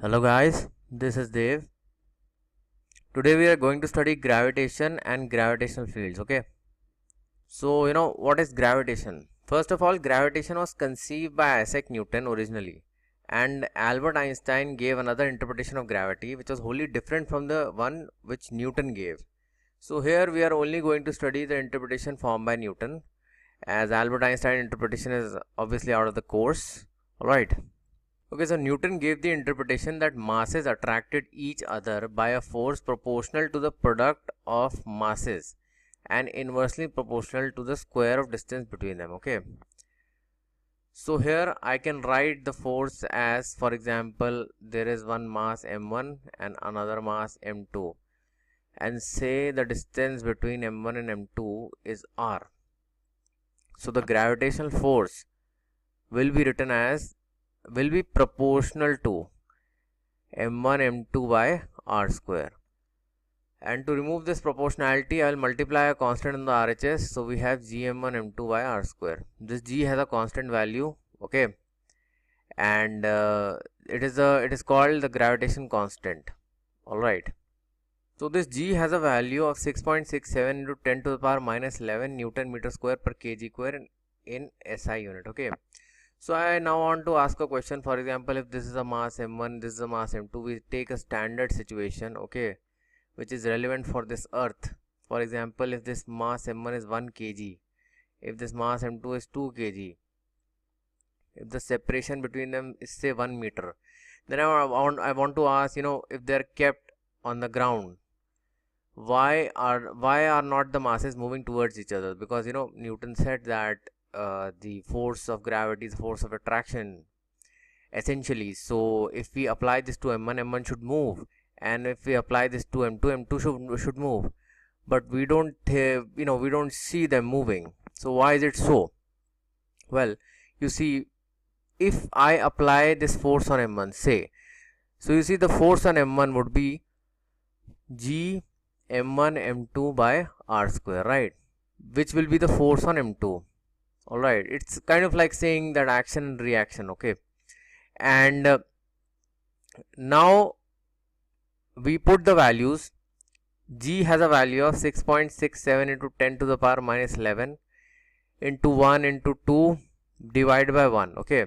Hello guys, this is Dev. Today we are going to study gravitation and gravitational fields, okay? So, what is gravitation? First of all, gravitation was conceived by Isaac Newton originally, and Albert Einstein gave another interpretation of gravity which was wholly different from the one which Newton gave. So, here we are only going to study the interpretation formed by Newton, as Albert Einstein interpretation is obviously out of the course. Alright. Okay, so Newton gave the interpretation that masses attracted each other by a force proportional to the product of masses and inversely proportional to the square of distance between them. Okay, so here I can write the force as, for example, there is one mass m1 and another mass m2, and say the distance between m1 and m2 is r. So the gravitational force will be written as will be proportional to m1 m2 by r square. And to remove this proportionality, I will multiply a constant in the RHS. So we have gm1 m2 by r square. This g has a constant value, okay, and it is called the gravitation constant. All right. So this g has a value of 6.67 into 10 to the power minus 11 Newton meter square per kg square in SI unit. Okay. So I now want to ask a question. For example, if this is a mass m1, this is a mass m2, we take a standard situation, okay, which is relevant for this earth. For example, if this mass m1 is 1 kg, if this mass m2 is 2 kg, if the separation between them is say 1 meter, then I want to ask, if they are kept on the ground, why are not the masses moving towards each other? Because Newton said that the force of gravity is force of attraction essentially. So if we apply this to m1 should move, and if we apply this to m2 should move, but we don't we don't see them moving. So why is it so? Well, you see, if I apply this force on m1, say, so you see the force on m1 would be g m1 m2 by r square, right, which will be the force on m2. All right, it's kind of like saying that action and reaction, okay, and now we put the values. G has a value of 6.67 into 10 to the power minus 11 into 1 into 2 divided by 1, okay.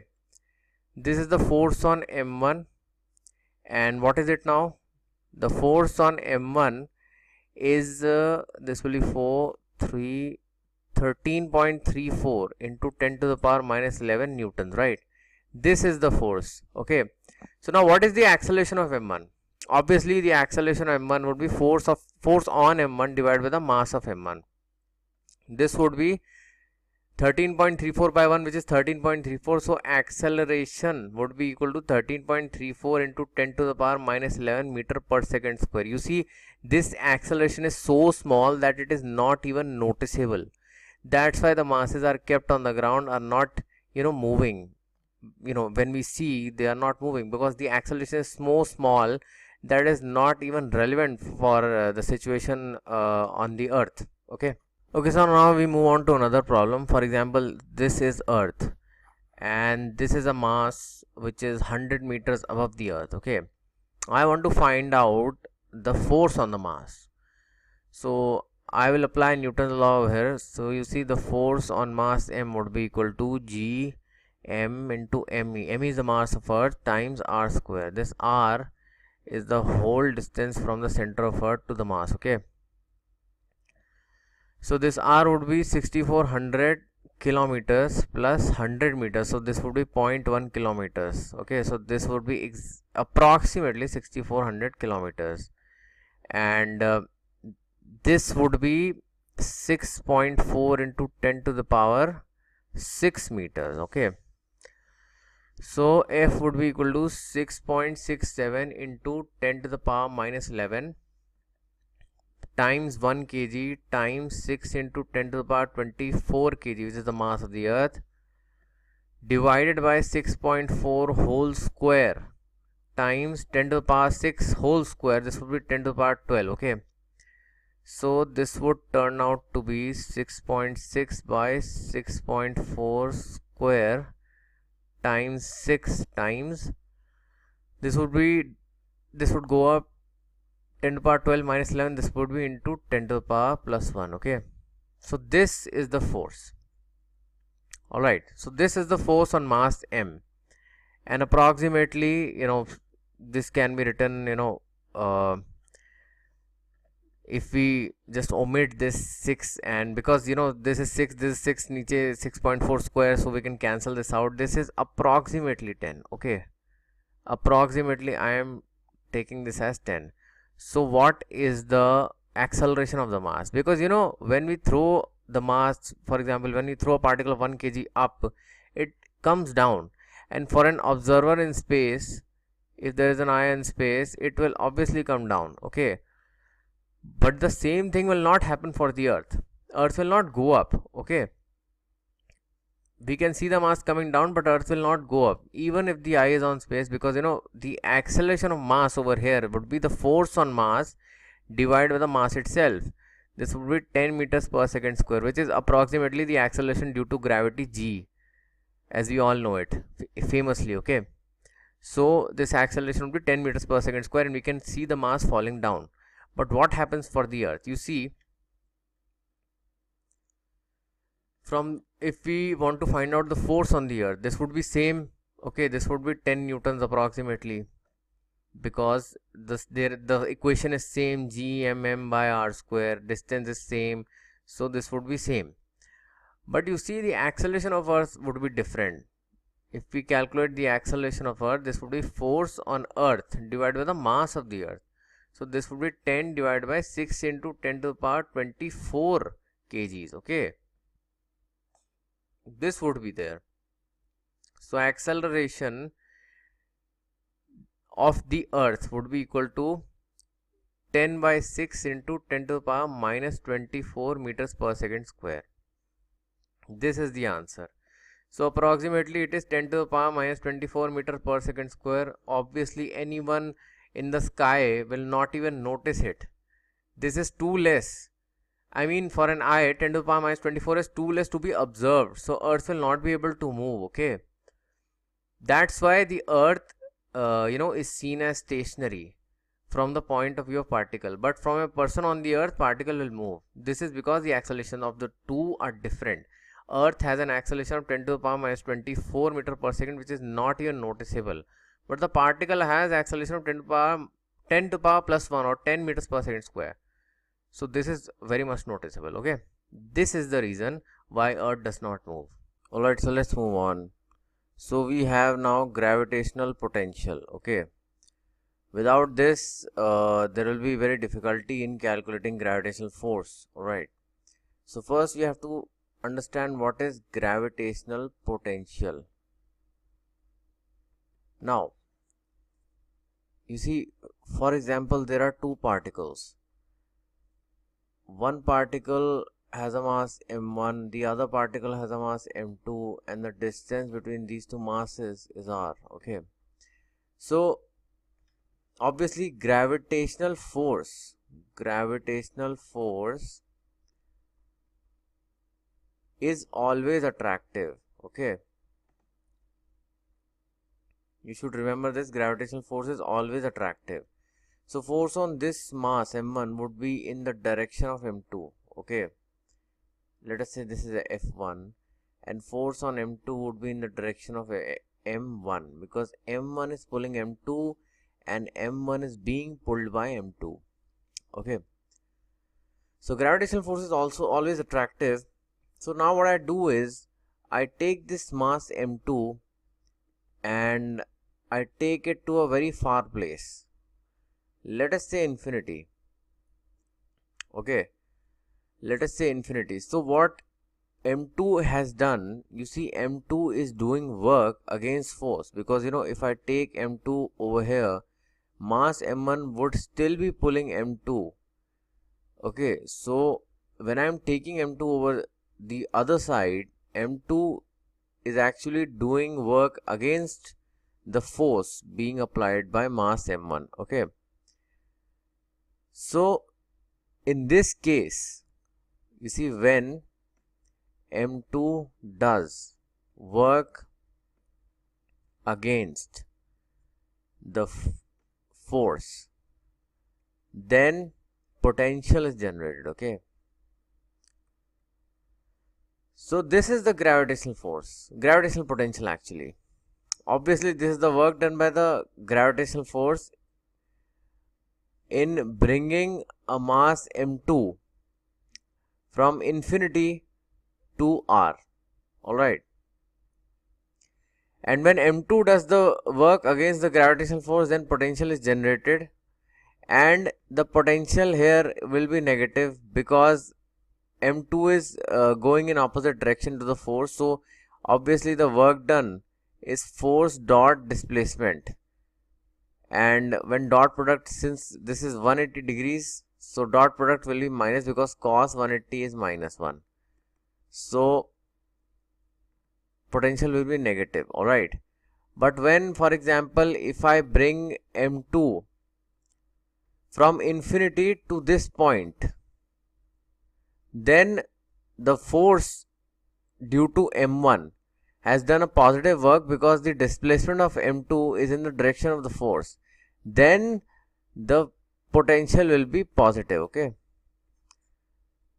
This is the force on m1, and what is it now? The force on m1 is this will be 13.34 into 10 to the power minus 11 newtons, right? This is the force, okay. So now what is the acceleration of m1? Obviously the acceleration of m1 would be force on m1 divided by the mass of m1. This would be 13.34 by 1, which is 13.34. so acceleration would be equal to 13.34 into 10 to the power minus 11 meter per second square. You see, this acceleration is so small that it is not even noticeable. That's why the masses are kept on the ground, are not moving. When we see, they are not moving because the acceleration is so small that is not even relevant for the situation on the earth, okay. Okay, so now we move on to another problem. For example, this is earth and this is a mass which is 100 meters above the earth, okay. I want to find out the force on the mass, so I will apply Newton's law over here. So you see, the force on mass m would be equal to g m into me. M is the mass of earth times r square. This r is the whole distance from the center of earth to the mass, okay. So this r would be 6400 kilometers plus 100 meters, so this would be 0.1 kilometers, okay. So this would be approximately 6400 kilometers, and this would be 6.4 into 10 to the power 6 meters, okay. So F would be equal to 6.67 into 10 to the power minus 11 times 1 kg times 6 into 10 to the power 24 kg, which is the mass of the earth, divided by 6.4 whole square times 10 to the power 6 whole square. This would be 10 to the power 12, okay. So this would turn out to be 6.6 by 6.4 square times 6 times this would go up 10 to the power 12 minus 11, this would be into 10 to the power plus 1. Okay, so this is the force. Alright, so this is the force on mass m, and approximately, this can be written, if we just omit this 6, and because this is 6, this is 6, niche 6.4 square, so we can cancel this out. This is approximately 10. Okay, approximately I am taking this as 10. So what is the acceleration of the mass? Because when we throw the mass, for example, when we throw a particle of 1 kg up, it comes down, and for an observer in space, if there is an eye in space, it will obviously come down. Okay, but the same thing will not happen for the earth. Earth will not go up. Okay, we can see the mass coming down, but earth will not go up even if the eye is on space, because the acceleration of mass over here would be the force on mass divided by the mass itself. This would be 10 meters per second square, which is approximately the acceleration due to gravity g, as we all know it famously. Okay, so this acceleration would be 10 meters per second square, and we can see the mass falling down. But what happens for the earth? You see, if we want to find out the force on the earth, this would be same. Okay, this would be 10 newtons approximately, because the equation is same, g/mm by r square, distance is same, so this would be same. But you see, the acceleration of earth would be different. If we calculate the acceleration of earth, this would be force on earth divided by the mass of the earth. So this would be 10 divided by 6 into 10 to the power 24 kgs. Okay, this would be there. So acceleration of the earth would be equal to 10 by 6 into 10 to the power minus 24 meters per second square. This is the answer. So approximately it is 10 to the power minus 24 meters per second square. Obviously anyone in the sky will not even notice it. This is too less. I mean, for an eye, 10 to the power minus 24 is too less to be observed. So earth will not be able to move. Okay, that's why the earth is seen as stationary from the point of view of particle, but from a person on the earth, particle will move. This is because the acceleration of the two are different. Earth has an acceleration of 10 to the power minus 24 meter per second, which is not even noticeable, but the particle has acceleration of 10 to the power plus 1, or 10 meters per second square. So this is very much noticeable. Okay, this is the reason why earth does not move. Alright, so let's move on. So we have now gravitational potential. Okay, without this there will be very difficulty in calculating gravitational force. Alright, so first we have to understand what is gravitational potential. Now you see, for example, there are two particles. One particle has a mass m1, the other particle has a mass m2, and the distance between these two masses is r. Okay, so obviously gravitational force is always attractive. Okay, you should remember this, gravitational force is always attractive. So force on this mass m1 would be in the direction of m2. Okay, let us say this is a f1, and force on m2 would be in the direction of m1, because m1 is pulling m2 and m1 is being pulled by m2. Okay, so gravitational force is also always attractive. So now what I do is, I take this mass m2 and I take it to a very far place. Let us say infinity. Okay, let us say infinity. So what m2 has done, you see, m2 is doing work against force, because if I take m2 over here, mass m1 would still be pulling m2. Okay, so when I am taking m2 over the other side, m2 is actually doing work against the force being applied by mass m1. Okay, so in this case, you see, when m2 does work against the force, then potential is generated. Okay, so this is the gravitational force, gravitational potential actually. Obviously this is the work done by the gravitational force in bringing a mass m2 from infinity to r. Alright, and when m2 does the work against the gravitational force, then potential is generated, and the potential here will be negative because m2 is going in opposite direction to the force. So obviously the work done is force dot displacement, and when dot product, since this is 180 degrees, so dot product will be minus because cos 180 is minus 1, so potential will be negative. Alright, but when, for example, if I bring m2 from infinity to this point, then the force due to m1 has done a positive work because the displacement of m2 is in the direction of the force, then the potential will be positive. Okay,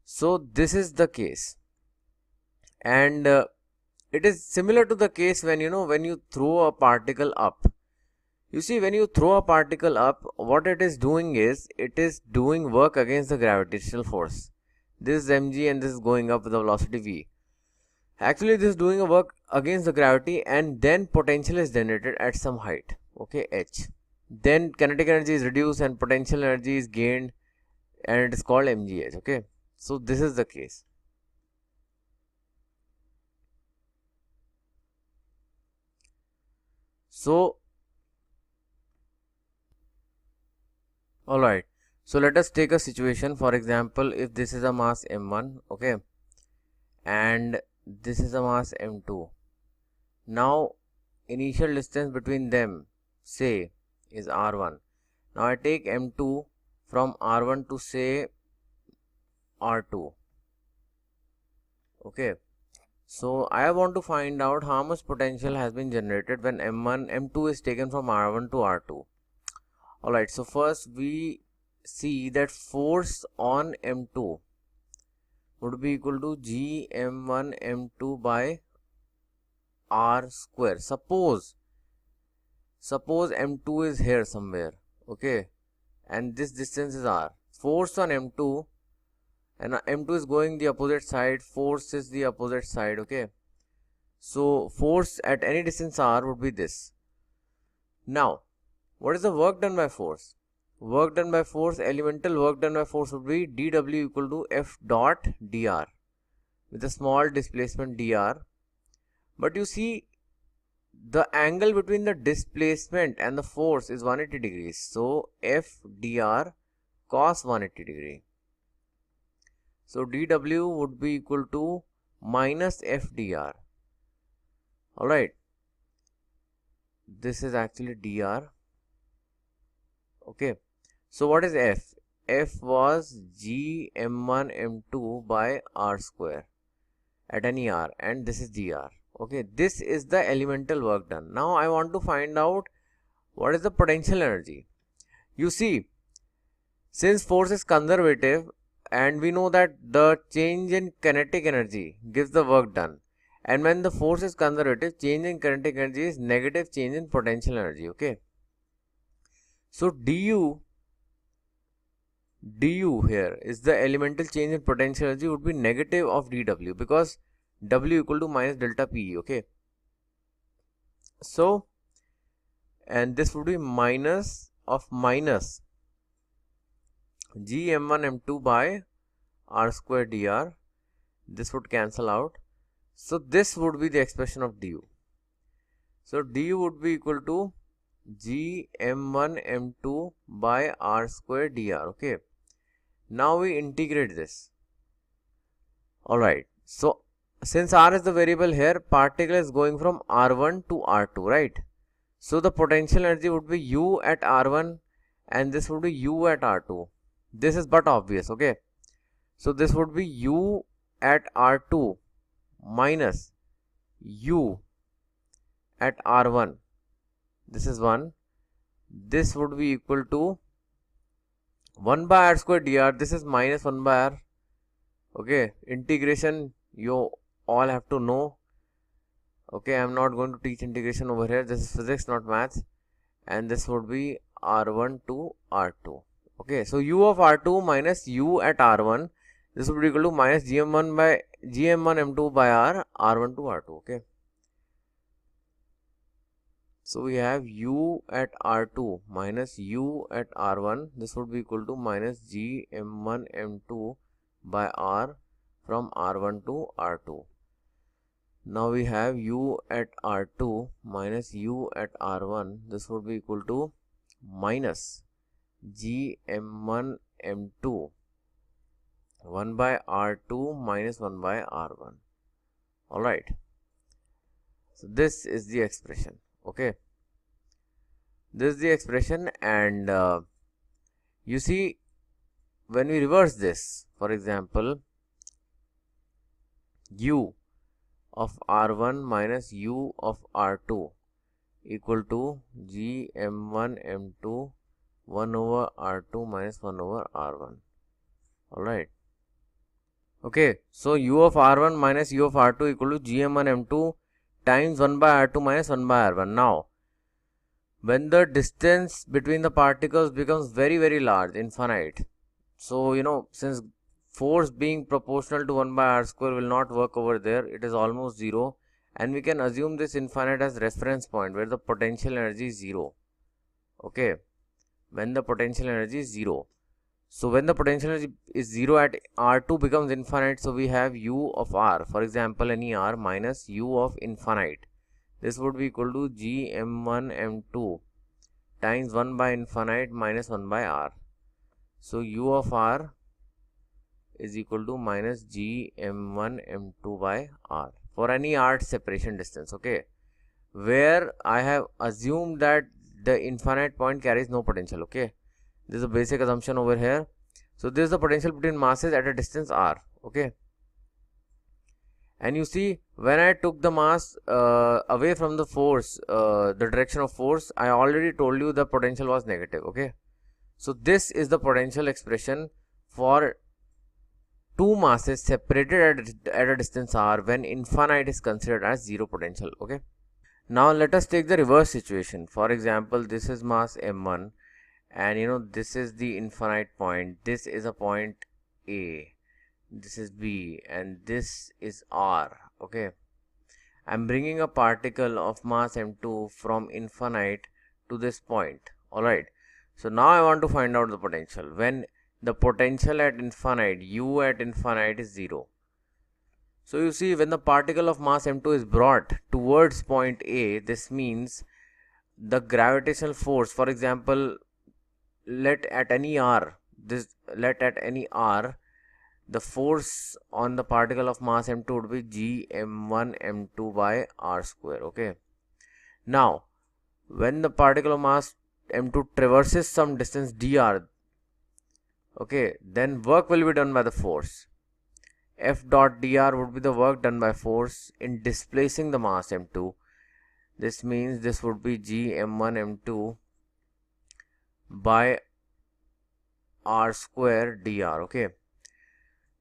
so this is the case, and it is similar to the case when when you throw a particle up. You see, when you throw a particle up, what it is doing is it is doing work against the gravitational force. This is mg and this is going up with the velocity v. Actually this is doing a work against the gravity, and then potential is generated at some height, okay, h. Then kinetic energy is reduced and potential energy is gained, and it is called mgh. Okay, so this is the case. So alright, so let us take a situation. For example, if this is a mass m1, okay, and this is a mass m2. Now initial distance between them, say, is r1. Now I take m2 from r1 to say r2. Okay, so I want to find out how much potential has been generated when m2 is taken from r1 to r2. Alright, so first we see that force on m2 would be equal to g m1 m2 by r square. Suppose m2 is here somewhere, okay, and this distance is r. Force on m2, and m2 is going the opposite side, force is the opposite side. Okay, so force at any distance r would be this. Now what is the work done by force? Work done by force, elemental work done by force would be dw equal to f dot dr with a small displacement dr. But you see, the angle between the displacement and the force is 180 degrees. So f dr cos 180 degree. So dw would be equal to minus f dr. Alright, this is actually dr. Okay, so what is f? F was g m1 m2 by r square at any r, and this is dr. Okay, this is the elemental work done. Now I want to find out what is the potential energy. You see, since force is conservative, and we know that the change in kinetic energy gives the work done, and when the force is conservative, change in kinetic energy is negative change in potential energy. Okay, so du here is the elemental change in potential energy would be negative of dw because w equal to minus delta P. Okay, so, and this would be minus of minus g m1 m2 by r square dr. This would cancel out, so this would be the expression of du. So du would be equal to g m1 m2 by r square dr. Okay, now we integrate this. Alright, so since r is the variable here, particle is going from r1 to r2, right? So the potential energy would be u at r1 and this would be u at r2. This is but obvious. Okay, so this would be u at r2 minus u at r1. This is 1, this would be equal to 1 by r square dr. This is minus 1 by r. Okay, integration you all have to know. Okay, I am not going to teach integration over here. This is physics, not maths. And this would be r1 to r2. Okay, so u of r2 minus u at r1. This would be equal to minus gm1 by gm1 m2 by r1 to r2. Okay. So we have u at r2 minus u at r1. This would be equal to minus gm1 m2 by r from r1 to r2. Now we have u at r2 minus u at r1. This would be equal to minus gm1 m2 1 by r2 minus 1 by r1. Alright. So this is the expression. Okay. This is the expression, and you see, when we reverse this, for example, u of r1 minus u of r2 equal to gm1 m2 1 over r2 minus 1 over r1. Alright. Okay, so u of r1 minus u of r2 equal to gm1 m2 times 1 by r2 minus 1 by r1. Now, when the distance between the particles becomes very, very large, infinite, so since force being proportional to 1 by r square will not work over there, it is almost 0, and we can assume this infinite as reference point where the potential energy is 0. Okay, when the potential energy is 0. So when the potential energy is 0 at r2 becomes infinite, so we have u of r, for example any r, minus u of infinite. This would be equal to gm1 m2 times 1 by infinite minus 1 by r. So u of r is equal to minus gm1 m2 by r for any r separation distance. Okay, where I have assumed that the infinite point carries no potential. Okay, this is a basic assumption over here. So this is the potential between masses at a distance r. Okay, and you see, when I took the mass away from the force, the direction of force, I already told you the potential was negative. Okay, so this is the potential expression for two masses separated at a distance r when infinite is considered as zero potential. Okay, now let us take the reverse situation. For example, this is mass m1, and this is the infinite point. This is a point a, this is b, and this is r. Okay, I'm bringing a particle of mass m2 from infinite to this point. Alright, so now I want to find out the potential when the potential at infinite, u at infinite, is 0. So you see, when the particle of mass m2 is brought towards point a, this means the gravitational force, for example, let at any r, the force on the particle of mass m2 would be gm1 m2 by r square. Okay, now when the particle of mass m2 traverses some distance dr, okay, then work will be done by the force. F dot dr would be the work done by force in displacing the mass m2. This means this would be gm1 m2 by r square dr. Okay,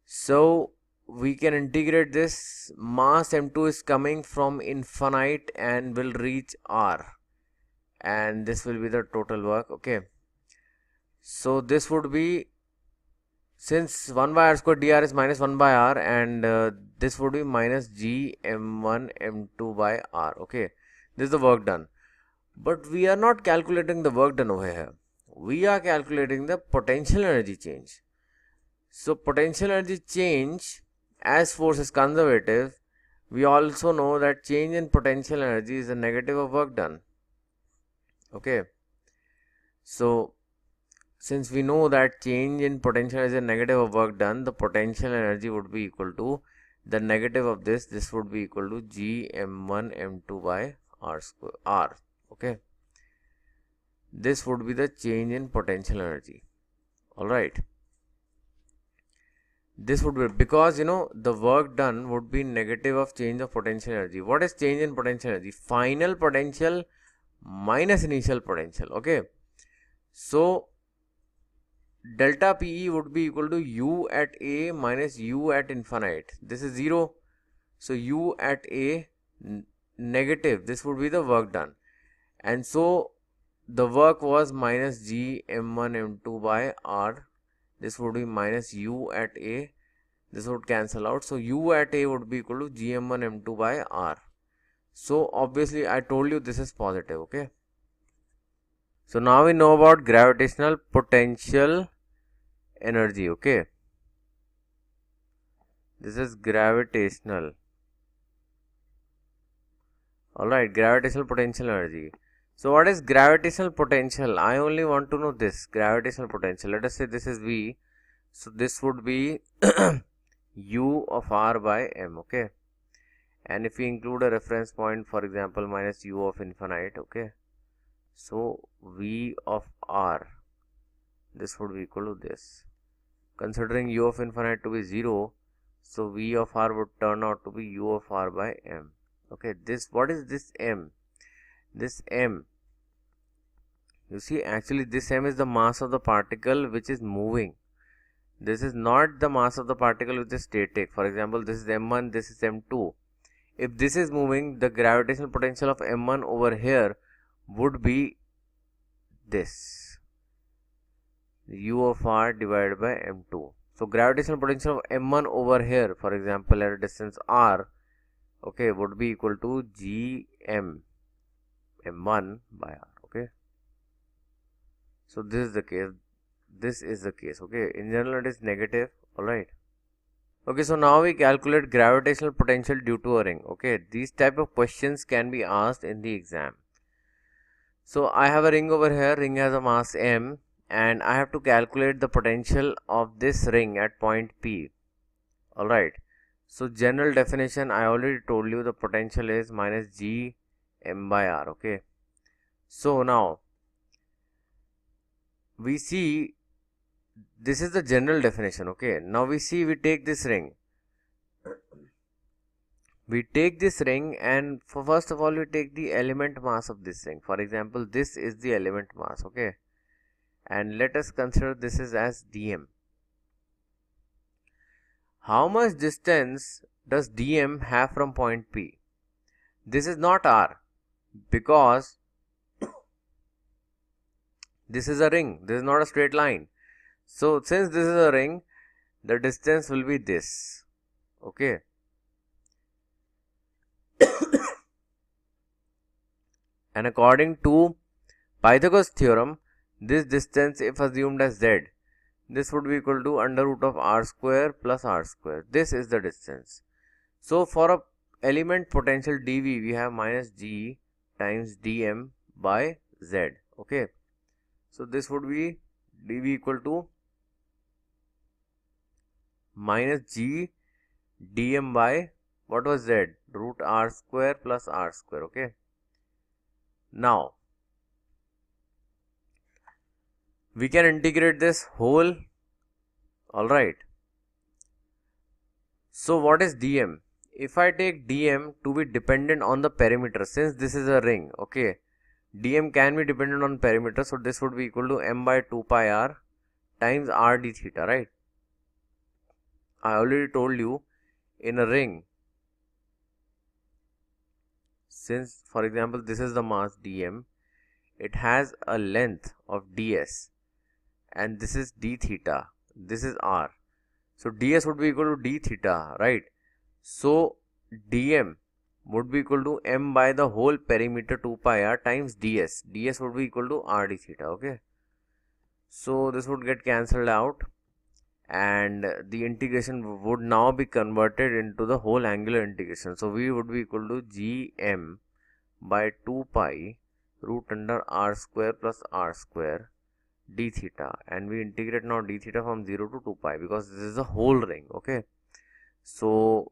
so we can integrate this. Mass m2 is coming from infinite and will reach r, and this will be the total work. Okay, so this would be, since 1 by r square dr is minus 1 by r, and this would be minus gm1 m2 by r. Okay, this is the work done, but we are not calculating the work done over here. We are calculating the potential energy change. So potential energy change, as force is conservative, we also know that change in potential energy is a negative of work done. Okay, so since we know that change in potential is a negative of work done, the potential energy would be equal to the negative of this. This would be equal to gm1 m2 by r square r. Okay, this would be the change in potential energy. Alright, this would be, because the work done would be negative of change of potential energy. What is change in potential energy? Final potential minus initial potential. Okay, So delta PE would be equal to U at A minus U at infinite. This is 0. So U at A negative. This would be the work done. And so the work was minus G M1 M2 by R. This would be minus U at A. This would cancel out. So U at A would be equal to G M1 M2 by R. So obviously I told you this is positive. Okay. So now we know about gravitational potential energy. Okay. This is gravitational. Alright, gravitational potential energy. So what is gravitational potential? I only want to know this gravitational potential. Let us say this is V. So this would be U of R by M. Okay. And if we include a reference point, for example, minus U of infinite. Okay. So V of R, this would be equal to this. Considering U of infinite to be 0, so V of R would turn out to be U of R by M. Okay, this, what is this M? This M, you see, actually this M is the mass of the particle which is moving. This is not the mass of the particle which is static. For example, this is M1, this is M2. If this is moving, the gravitational potential of M1 over here would be this, U of R divided by M2. So gravitational potential of M1 over here, for example, at a distance R, okay, would be equal to Gm M1 by R. Okay. So this is the case. This is the case. Okay. In general, it is negative. Alright. Okay. So now we calculate gravitational potential due to a ring. Okay. These type of questions can be asked in the exam. So I have a ring over here. Ring has a mass M. And I have to calculate the potential of this ring at point P. Alright. So general definition, I already told you the potential is minus G M by R. Okay. So now we see this is the general definition. Okay. Now we see we take this ring. We take this ring and first of all we take the element mass of this ring. For example, this is the element mass. Okay. And let us consider this is as dm. How much distance does dm have from point P? This is not R because this is a ring. This is not a straight line. So since this is a ring, the distance will be this. Okay. And according to Pythagoras theorem, this distance, if assumed as z, this would be equal to under root of r square plus r square. This is the distance. So for a element potential dv, we have minus g times dm by z. Okay. So this would be dv equal to minus g dm by what was z? Root r square plus r square. Okay. Now we can integrate this whole. Alright. So what is dm? If I take dm to be dependent on the perimeter, since this is a ring, okay, dm can be dependent on perimeter, so this would be equal to m by 2 pi r times r d theta, right? I already told you in a ring, since for example this is the mass dm, it has a length of ds and this is d theta, this is r. So ds would be equal to d theta, right? So dm would be equal to m by the whole perimeter 2 pi r times ds. ds would be equal to r d theta. Okay. So this would get cancelled out and the integration would now be converted into the whole angular integration. So v would be equal to gm by 2 pi root under r square plus r square d theta, and we integrate now d theta from 0 to 2 pi because this is a whole ring. Okay. So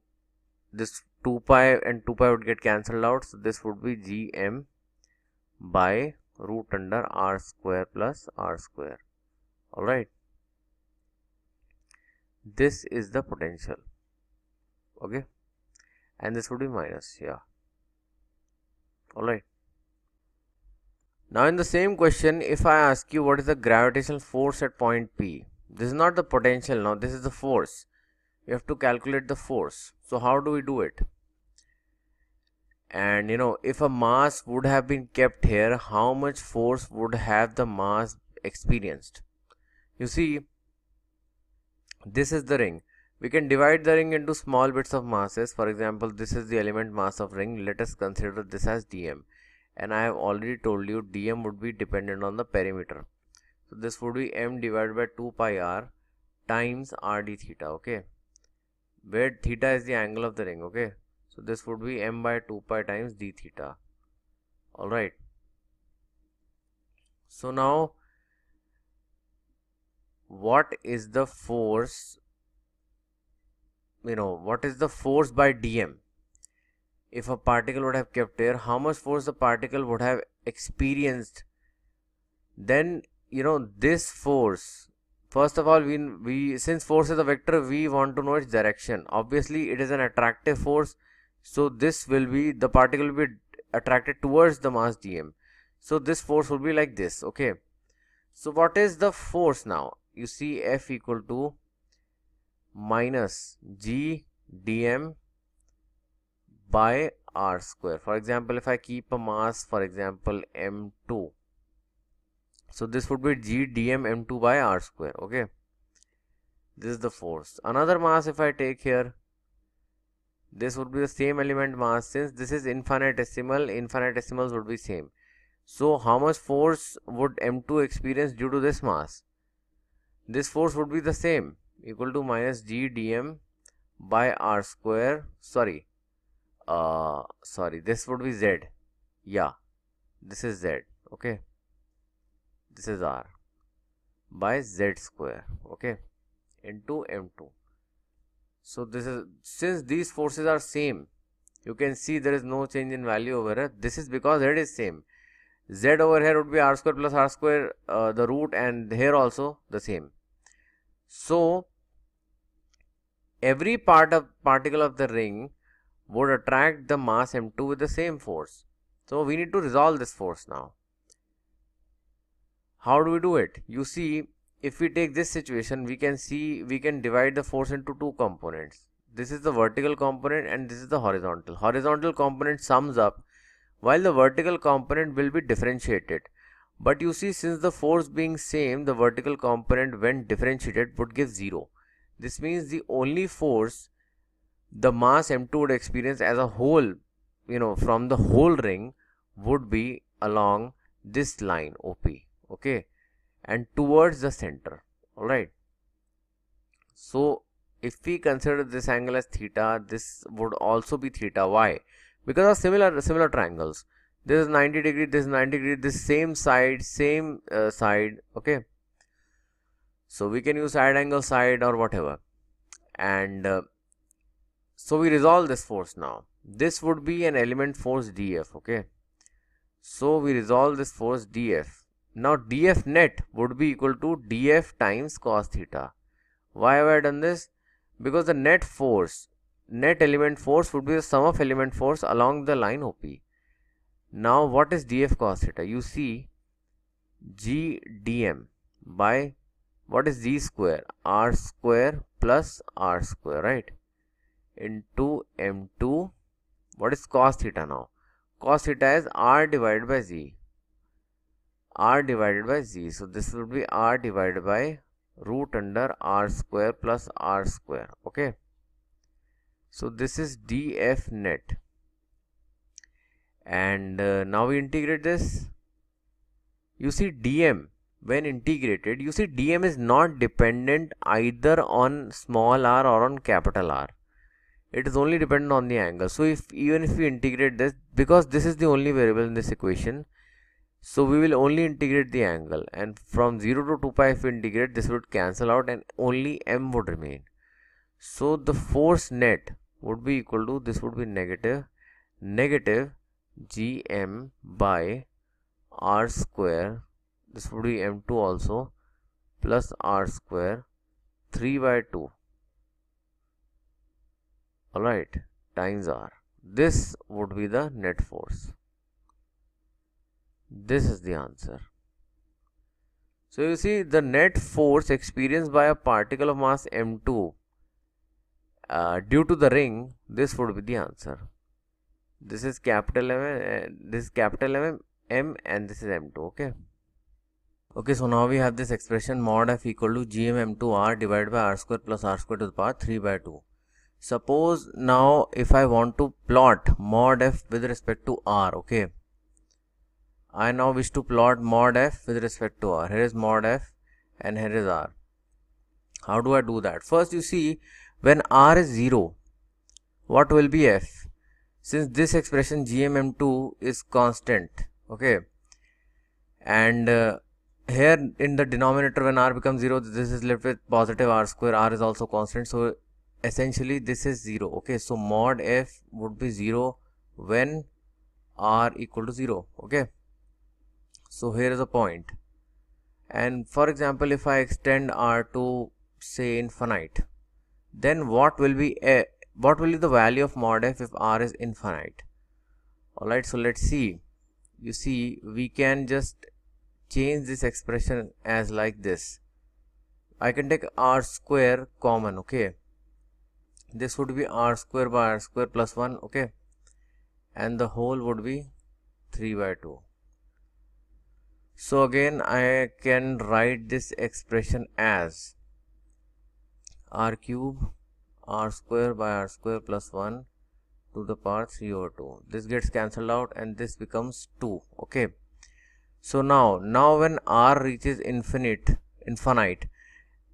this 2 pi and 2 pi would get cancelled out. So this would be gm by root under r square plus r square. Alright. This is the potential. Okay. And this would be minus. Yeah. Alright. Now in the same question, if I ask you what is the gravitational force at point P, this is not the potential now, this is the force. We have to calculate the force. So how do we do it? And if a mass would have been kept here, how much force would have the mass experienced? You see, this is the ring. We can divide the ring into small bits of masses. For example, this is the element mass of ring. Let us consider this as dm. And I have already told you dm would be dependent on the perimeter. So this would be m divided by 2 pi r times r d theta, okay? Where theta is the angle of the ring, okay? So this would be m by 2 pi times d theta. Alright. So now, what is the force? What is the force by dm? If a particle would have kept here, how much force the particle would have experienced? Then, this force, first of all, we since force is a vector, we want to know its direction. Obviously, it is an attractive force. So this will be, the particle will be attracted towards the mass dm. So this force will be like this, okay? So what is the force now? You see, F equal to minus G dm by r square. For example, if I keep a mass, for example, m2, so this would be G dm m2 by r square, okay? This is the force. Another mass if I take here, this would be the same element mass. Since this is infinitesimal, infinitesimals would be same. So how much force would m2 experience due to this mass? This force would be the same, equal to minus G dm by r square. Sorry, this would be z. Yeah, this is z, okay? This is r by z square, okay, into m2. So this is, since these forces are same, you can see there is no change in value over here. This is because z is same. Z over here would be r square plus r square, the root, and here also the same. So every particle of the ring would attract the mass m2 with the same force. So we need to resolve this force now. How do we do it? You see, if we take this situation, we can divide the force into two components. This is the vertical component and this is the horizontal. Horizontal component sums up, while the vertical component will be differentiated. But you see, since the force being same, the vertical component when differentiated would give 0. This means the only force the mass m2 would experience as a whole, from the whole ring, would be along this line OP, okay, and towards the center. Alright. So if we consider this angle as theta, this would also be theta. Why? Because of similar triangles. This is 90 degree, this is 90 degree, this same side, okay? So we can use side angle side or whatever. And so we resolve this force now. This would be an element force dF, okay? So we resolve this force dF. Now dF net would be equal to dF times cos theta. Why have I done this? Because the net element force would be the sum of element force along the line OP. Now what is dF cos theta? You see, G dm by, what is G square? R square plus R square, right? Into m2. What is cos theta now? Cos theta is R divided by Z. R divided by Z. So this will be R divided by root under R square plus R square, okay? So this is dF net. And now we integrate this. You see, dm, when integrated, you see dm is not dependent either on small r or on capital R. It is only dependent on the angle. So even if we integrate this, because this is the only variable in this equation, so we will only integrate the angle, and from 0 to 2 pi if we integrate, this would cancel out and only m would remain. So the force net would be equal to, this would be negative Gm by r square, this would be m2 also, plus r square 3 by 2, alright, times r. This would be the net force. This is the answer. So you see, the net force experienced by a particle of mass m2 due to the ring, this would be the answer. This is capital M, this is capital M, and this is m2. Okay. Okay, so now we have this expression mod f equal to gm m2r divided by r square plus r square to the power 3 by 2. Suppose now if I want to plot mod f with respect to r, okay, I now wish to plot mod f with respect to r. Here is mod f and here is r. How do I do that? First, you see, when r is 0, what will be f? Since this expression gmm2 is constant, okay, and here in the denominator when r becomes 0, this is left with positive r square. R is also constant, so essentially this is 0. Okay, so mod f would be 0 when r equal to 0. Okay, so here is a point, and for example, if I extend r to say infinite, then what will be the value of mod f if r is infinite? Alright, so let's see. You see, we can just change this expression as like this. I can take r square common, okay, this would be r square by r square plus 1, okay, and the whole would be 3 by 2. So again I can write this expression as r cube r square by r square plus 1 to the power 3 over 2. This gets cancelled out and this becomes 2. Okay, so now when r reaches infinite,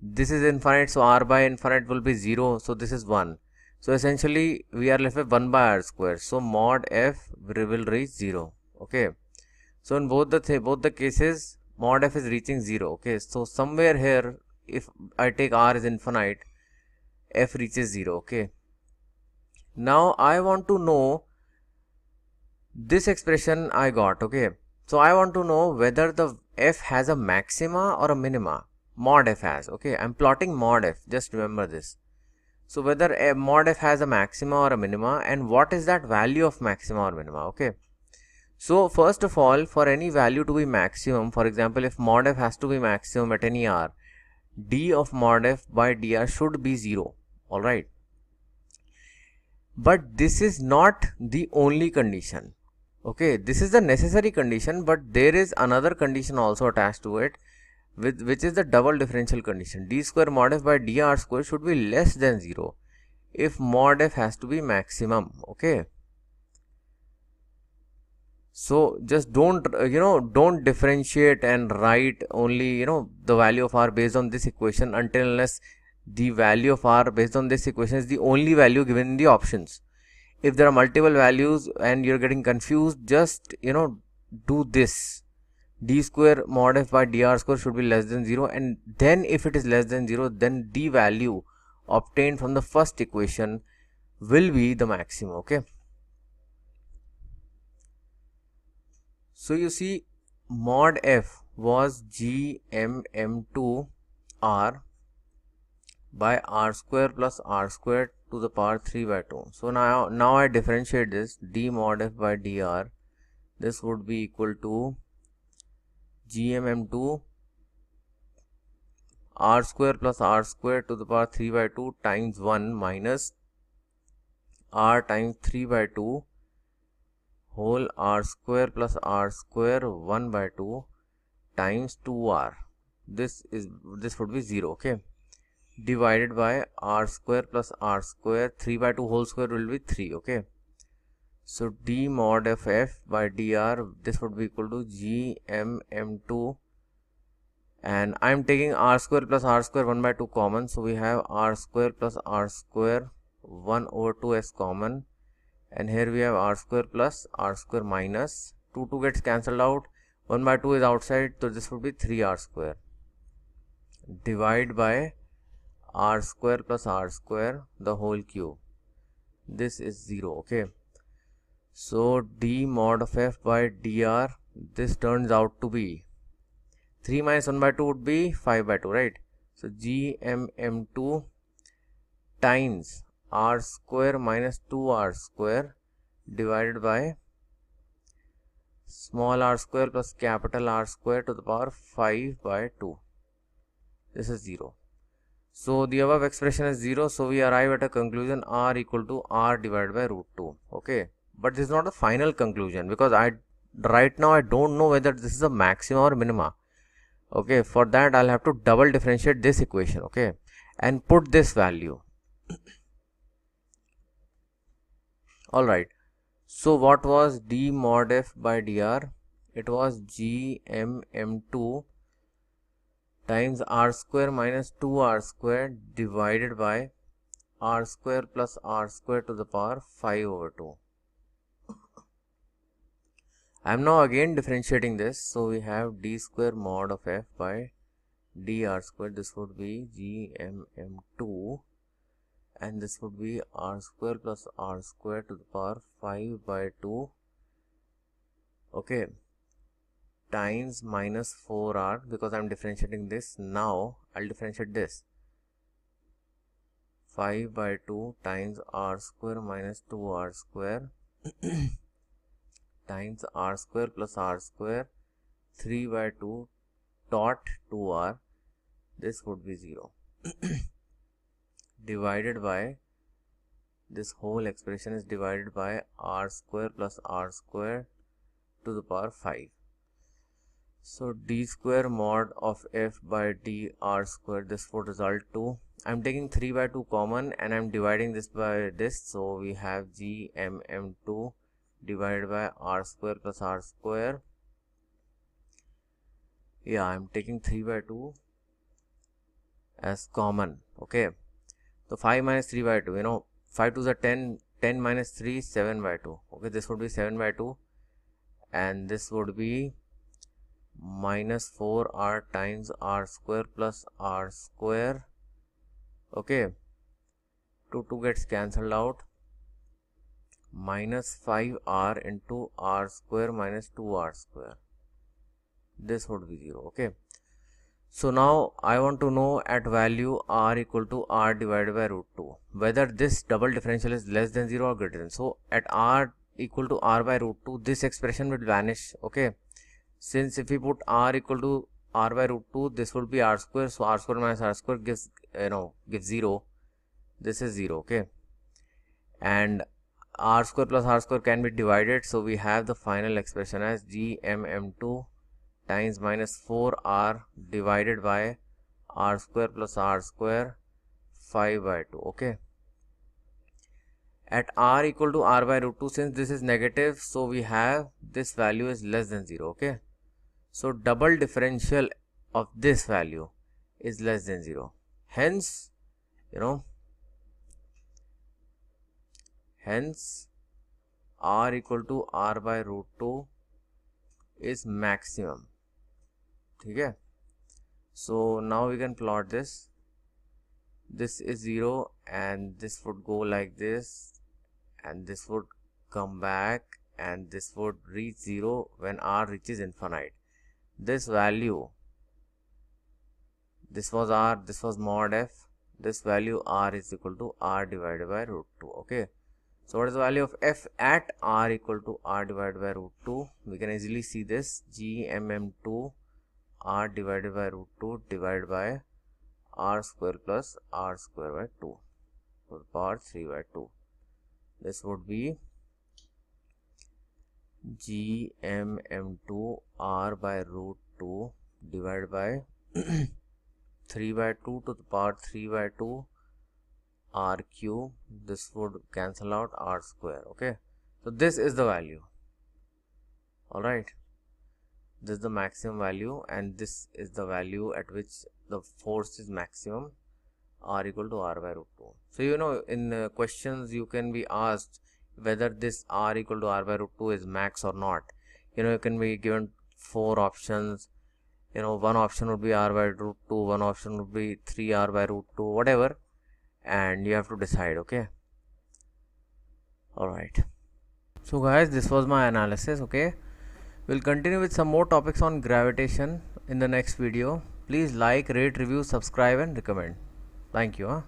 this is infinite, so r by infinite will be 0, so this is 1. So essentially we are left with 1 by r square, so mod f will reach 0. Okay, so in both the cases mod f is reaching 0. Okay, so somewhere here if I take r is infinite, f reaches 0. Okay, now I want to know this expression I got. Okay, so I want to know whether the f has a maxima or a minima. Mod f has. Okay, I'm plotting mod f, just remember this. So whether a mod f has a maxima or a minima, and what is that value of maxima or minima. Okay, so first of all, for any value to be maximum, for example, if mod f has to be maximum at any r, d of mod f by dr should be 0. Alright, but this is not the only condition. Okay, this is the necessary condition, but there is another condition also attached to it, which is the double differential condition. D square mod f by dr square should be less than 0 if mod f has to be maximum. Okay, so just don't don't differentiate and write only the value of r based on this equation until unless the value of r based on this equation is the only value given in the options. If there are multiple values and you're getting confused, just do this. D square mod f by dr square should be less than 0, and then if it is less than 0, then the value obtained from the first equation will be the maximum. Okay, so you see, mod f was gmm2 r by r square plus r square to the power 3 by 2. So now I differentiate this. D mod f by dr, this would be equal to gmm2 r square plus r square to the power 3 by 2 times 1 minus r times 3 by 2 whole r square plus r square 1 by 2 times 2r. This would be 0. Okay, divided by r square plus r square 3 by 2 whole square will be 3. Okay, so d mod of f by dr, this would be equal to gmm2, and I am taking r square plus r square 1 by 2 common, so we have r square plus r square 1 over 2 as common, and here we have r square plus r square minus 2 gets cancelled out, 1 by 2 is outside, so this would be 3r square, divide by r square plus r square the whole cube. This is 0. Okay, so d mod of f by dr, this turns out to be 3 minus 1 by 2 would be 5 by 2, right? So gmm2 times r square minus 2r square divided by small r square plus capital R square to the power 5 by 2. This is 0. So the above expression is 0. So we arrive at a conclusion r equal to r divided by root 2. Okay. But this is not the final conclusion, because right now I don't know whether this is a maxima or minima. Okay. For that I'll have to double differentiate this equation. Okay. And put this value. Alright. So what was d mod f by dr? It was gmm2 times r square minus 2r square divided by r square plus r square to the power 5 over 2. I am now again differentiating this. So we have d square mod of f by dr square. This would be gmm2, and this would be r square plus r square to the power 5 by 2. Okay. Times minus 4r, because I am differentiating this. Now I'll differentiate this. 5 by 2 times r square minus 2r square times r square plus r square 3 by 2 dot 2r. This would be 0 divided by, this whole expression is divided by r square plus r square to the power 5. So d square mod of f by dr square, this would result to, I am taking 3 by 2 common and I am dividing this by this. So we have gmm2 divided by r square plus r square. Yeah, I am taking 3 by 2 as common. Okay. So 5 minus 3 by 2, 5 2s are 10, 10 minus 3 is 7 by 2. Okay, this would be 7 by 2, and this would be minus 4r times r square plus r square. Okay, 2 gets cancelled out. Minus 5r into r square minus 2r square. This would be 0. Okay. So now I want to know at value r equal to r divided by root 2 whether this double differential is less than 0 or greater than. So at r equal to r by root 2, this expression will vanish. Okay. Since if we put r equal to r by root 2, this would be r square. So r square minus r square gives 0. This is 0. Okay. And r square plus r square can be divided. So we have the final expression as gmm2 times minus 4r divided by r square plus r square 5 by 2. Okay. At r equal to r by root 2, since this is negative, so we have this value is less than 0. Okay. So double differential of this value is less than 0. Hence, hence r equal to r by root 2 is maximum. Okay. So now we can plot this. This is 0 and this would go like this, and this would come back, and this would reach 0 when r reaches infinite. This value, this was r, this was mod f, this value r is equal to r divided by root 2. Okay. So what is the value of f at r equal to r divided by root 2? We can easily see this, gmm2 r divided by root 2 divided by r square plus r square by 2 to the power 3 by 2. This would be gmm2 r by root 2 divided by 3 by 2 to the power 3 by 2 r cube. This would cancel out r square. Okay. So this is the value. Alright. This is the maximum value, and this is the value at which the force is maximum, r equal to r by root 2. So in questions you can be asked whether this r equal to r by root 2 is max or not. You can be given 4 options. One option would be r by root 2, one option would be 3r by root 2, whatever, and you have to decide. Okay. Alright. So guys, this was my analysis. Okay. We'll continue with some more topics on gravitation in the next video. Please like, rate, review, subscribe and recommend. Thank you.